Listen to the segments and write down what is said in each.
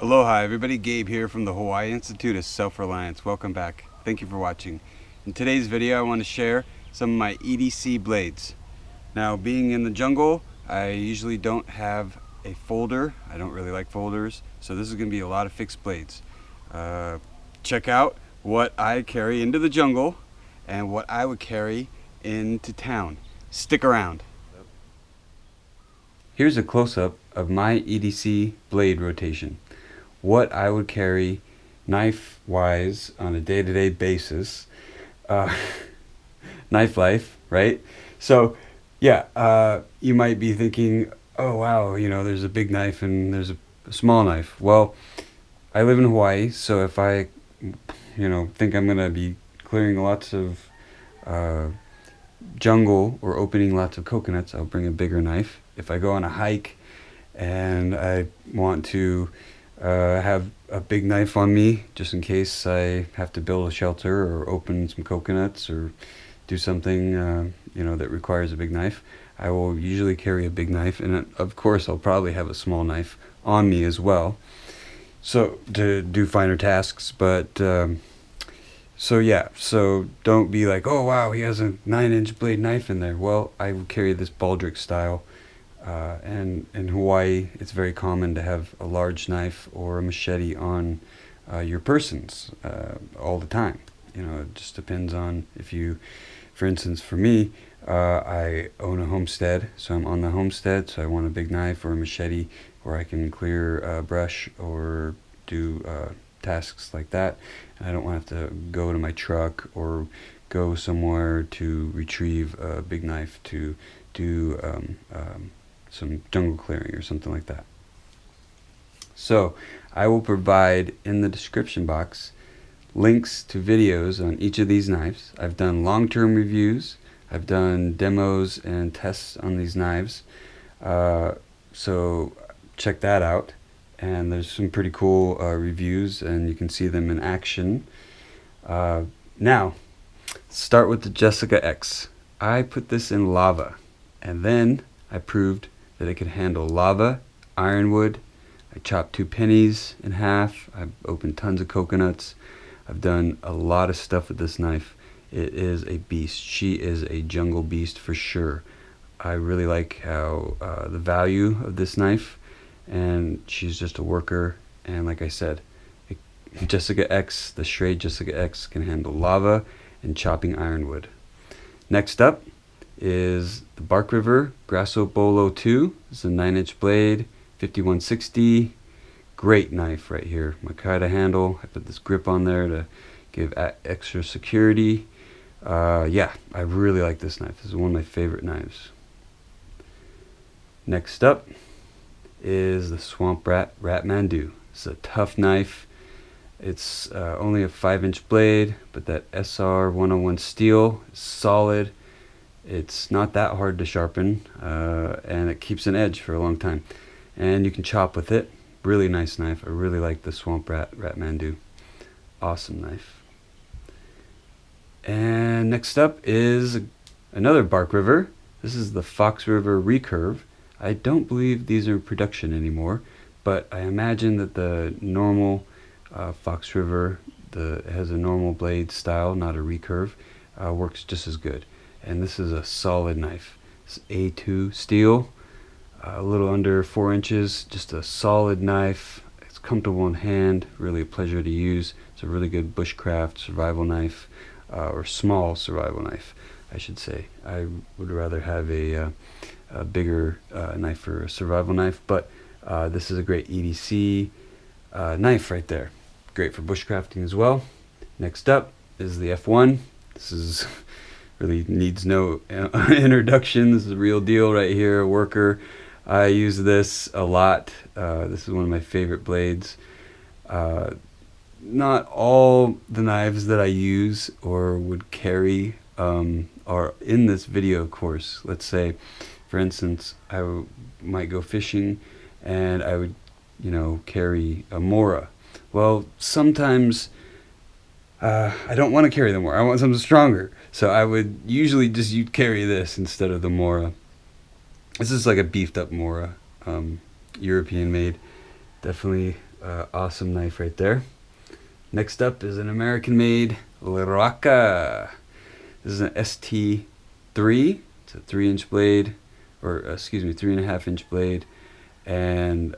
Aloha everybody, Gabe here from the Hawaii Institute of Self-Reliance. Welcome back. Thank you for watching. In today's video I want to share some of my EDC blades. Now, being in the jungle, I usually don't have a folder. I don't really like folders, so this is going to be a lot of fixed blades. Check out what I carry into the jungle and what I would carry into town. Stick around. Here's a close-up of my EDC blade rotation. What I would carry knife-wise on a day-to-day basis. Knife life, right? So, yeah, you might be thinking, oh wow, you know, there's a big knife and there's a small knife. Well, I live in Hawaii, so if I, think I'm gonna be clearing lots of jungle or opening lots of coconuts, I'll bring a bigger knife. If I go on a hike and I want to have a big knife on me just in case I have to build a shelter or open some coconuts or do something that requires a big knife, I will usually carry a big knife, and of course I'll probably have a small knife on me as well, so to do finer tasks. But so don't be like, oh wow, he has a 9-inch blade knife in there. Well, I would carry this baldric style. And in Hawaii, it's very common to have a large knife or a machete on your persons all the time. It just depends on if you, for instance, for me, I own a homestead, so I'm on the homestead, so I want a big knife or a machete where I can clear brush or do tasks like that. And I don't want to have to go to my truck or go somewhere to retrieve a big knife to do some jungle clearing or something like that. So I will provide in the description box links to videos on each of these knives. I've done long-term reviews, I've done demos and tests on these knives, so check that out. And there's some pretty cool reviews, and you can see them in action. Now, start with the Jessica X. I put this in lava, and then I proved that it could handle lava, ironwood. I chopped 2 pennies in half. I've opened tons of coconuts. I've done a lot of stuff with this knife. It is a beast. She is a jungle beast for sure. I really like how the value of this knife, and she's just a worker. And like I said, Jessica X, the Schrade Jessica X, can handle lava and chopping ironwood. Next up is the Bark River Grasso Bolo 2. It's a 9-inch blade, 5160. Great knife right here. Makata handle. I put this grip on there to give extra security. Yeah, I really like this knife. This is one of my favorite knives. Next up is the SwampRat Ratmandu. It's a tough knife. It's only a 5-inch blade, but that SR 101 steel is solid. It's not that hard to sharpen, and it keeps an edge for a long time. And you can chop with it. Really nice knife. I really like the SwampRat Ratmandu. Awesome knife. And next up is another Bark River. This is the Fox River Recurve. I don't believe these are in production anymore, but I imagine that the normal Fox River has a normal blade style, not a recurve, works just as good. And this is a solid knife. It's A2 steel, a little under 4 inches, just a solid knife. It's comfortable in hand, really a pleasure to use. It's a really good bushcraft survival knife, or small survival knife, I should say. I would rather have a bigger knife for a survival knife, but this is a great EDC knife right there. Great for bushcrafting as well. Next up is the F1. This is really needs no introduction. This is a real deal right here, a worker. I use this a lot. This is one of my favorite blades. Not all the knives that I use or would carry are in this video, of course. Let's say, for instance, I might go fishing and I would, carry a Mora. Well, sometimes I don't want to carry the Mora. I want something stronger. So I would usually just carry this instead of the Mora. This is like a beefed up Mora, European made. Definitely Awesome knife right there. Next up is an American-made LaRocca. This is an ST3. It's a 3-inch blade, or excuse me, 3.5-inch blade, and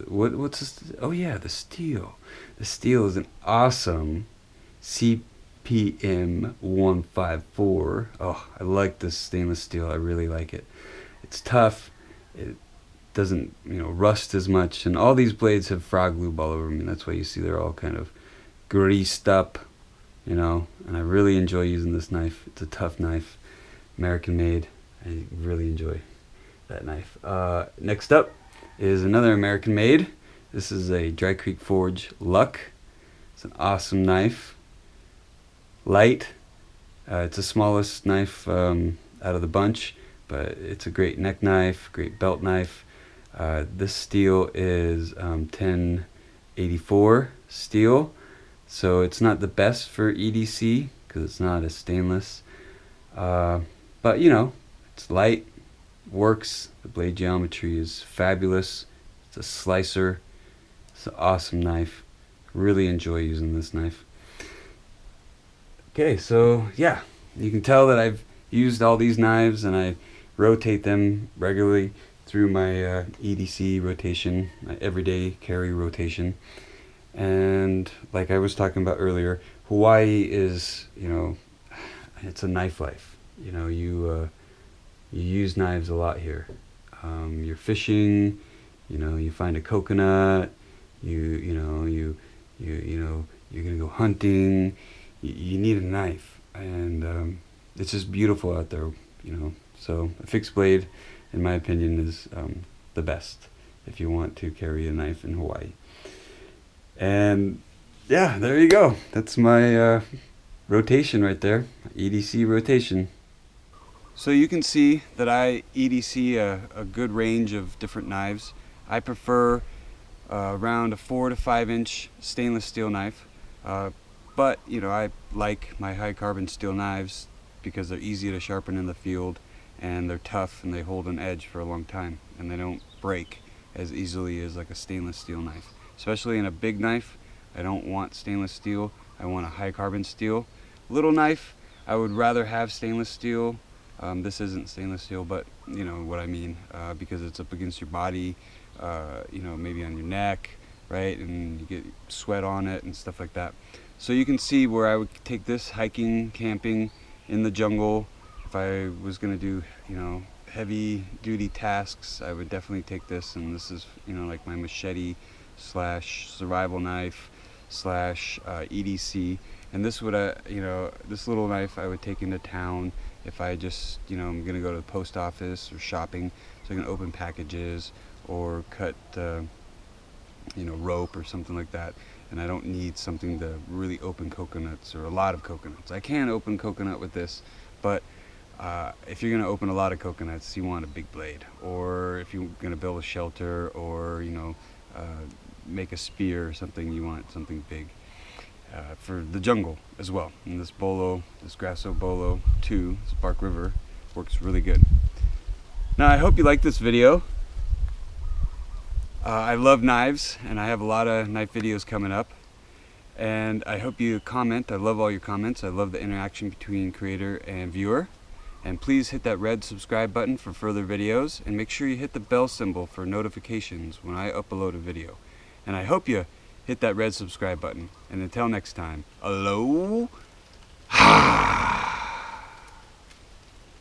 what's this? Oh yeah, the steel. The steel is an awesome CPM 154. Oh, I like this stainless steel. I really like it. It's tough. It doesn't, rust as much, and all these blades have frog lube all over them, and that's why you see they're all kind of greased up, and I really enjoy using this knife. It's a tough knife, American made. I really enjoy that knife. Next up is another American made. This is a Dry Creek Forge Luck. It's an awesome knife, light. It's the smallest knife out of the bunch, but it's a great neck knife, great belt knife. This steel is 1084 steel, so it's not the best for EDC because it's not as stainless, but it's light, works. The blade geometry is fabulous. It's a slicer. It's an awesome knife. Really enjoy using this knife. Okay, so yeah, you can tell that I've used all these knives and I rotate them regularly through my EDC rotation, my everyday carry rotation. And like I was talking about earlier, Hawaii is, it's a knife life. You use knives a lot here. You're fishing, you find a coconut, you're gonna go hunting. You need a knife, and it's just beautiful out there, So a fixed blade, in my opinion, is the best if you want to carry a knife in Hawaii. And yeah, there you go. That's my rotation right there, EDC rotation. So you can see that I EDC a good range of different knives. I prefer around a 4 to 5 inch stainless steel knife, but I like my high carbon steel knives because they're easy to sharpen in the field, and they're tough, and they hold an edge for a long time, and they don't break as easily as like a stainless steel knife. Especially in a big knife, I don't want stainless steel. I want a high carbon steel. Little knife, I would rather have stainless steel. This isn't stainless steel, but you know what I mean, because it's up against your body, maybe on your neck, right, and you get sweat on it and stuff like that. So you can see where I would take this hiking, camping in the jungle. If I was going to do, heavy duty tasks, I would definitely take this, and this is, like my machete slash survival knife slash EDC. And this would, this little knife I would take into town if I just, I'm gonna go to the post office or shopping, so I can open packages or cut, rope or something like that. And I don't need something to really open coconuts or a lot of coconuts. I can open coconut with this, but if you're gonna open a lot of coconuts, you want a big blade. Or if you're gonna build a shelter or, make a spear or something, you want something big. For the jungle as well. And this bolo, this Grasso Bolo 2, Spark River, works really good. Now I hope you like this video. I love knives, and I have a lot of knife videos coming up. And I hope you comment. I love all your comments. I love the interaction between creator and viewer. And please hit that red subscribe button for further videos, and make sure you hit the bell symbol for notifications when I upload a video. And I hope you hit that red subscribe button. And until next time, hello.